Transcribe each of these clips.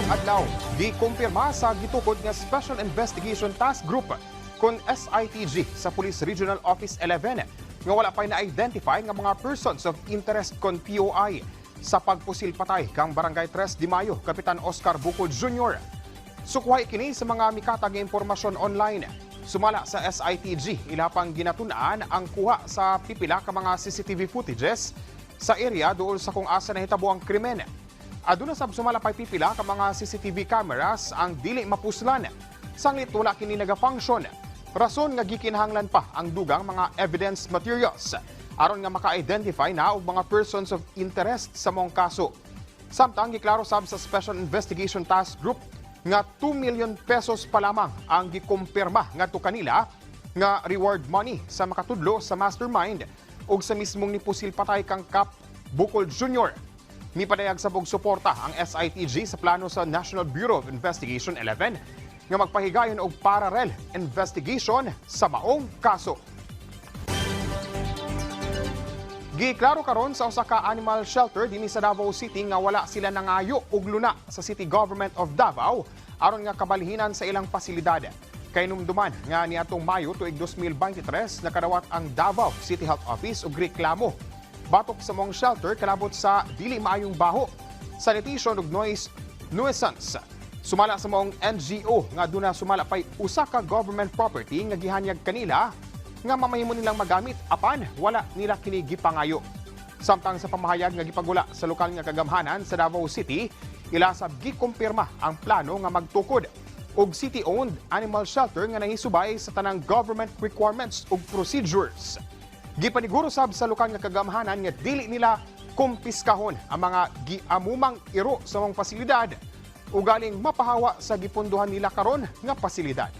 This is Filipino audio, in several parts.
karong adlaw, gikumpirma sa gitukod nga Special Investigation Task Group kon SITG sa Police Regional Office 11 nga wala pay na-identify nga mga persons of interest kon POI sa pagpusil patay kang Barangay 3 de Mayo, Kapitan Oscar Bukod Jr. Sukuhay kini sa mga mikatag nga impormasyon online. Sumala sa SITG, ilapang ginatunaan ang kuha sa pipila ka mga CCTV footages sa area dool sa kung asa nahitabo ang krimen. Aduna sab sumala pay pipila ka mga CCTV cameras ang dili mapuslan. Sanglit wala kini naga-function. Rason nga gikinahanglan pa ang dugang mga evidence materials aron nga maka-identify na og mga persons of interest sa mong kaso. Samtang giklaro sab sa Special Investigation Task Group nga 2 million pesos pa lamang ang gikumpirma ngadto kanila nga reward money sa makatudlo sa mastermind ug sa mismong nipusil patay kang Kap Bukol Jr. Mipadayag sa bug suporta ang SITG sa plano sa National Bureau of Investigation 11 nga magpahigayon og parallel investigation sa maong kaso. Giklaro karon sa usa ka animal shelter dinhi sa Davao City nga wala sila nangayo og luna sa City Government of Davao aron nga kabalhinan sa ilang pasilidad. Kay numduman nga niadtong Mayo tuig 2023 nakadawat ang Davao City Health Office og reklamo batok sa mong shelter kalabot sa dili maayong baho, sanitation ug nuisance. Sumala sa mong NGO nga duna sumala pay usa ka government property nga gihanyag kanila nga mamahimo nilang magamit apan wala nila kini gipangayo. Samtang sa pamahayag nga gipagula sa lokal nga kagamhanan sa Davao City, ilasab gikumpirma ang plano nga magtukod og city-owned animal shelter nga nahisubay sa tanang government requirements ug procedures. Gipaniguro sab sa lokal nga kagamhanan nga dili nila kumpiskahon ang mga giamumang iro sa mga pasilidad ug galing mapahawa sa gipunduhan nila karon nga pasilidad.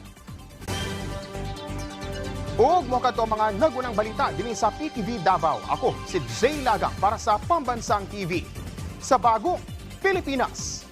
Ug mo kadto mga nagunang balita dinhi sa PTV Davao. Ako si Jay Lagang para sa Pambansang TV sa Bagong Pilipinas.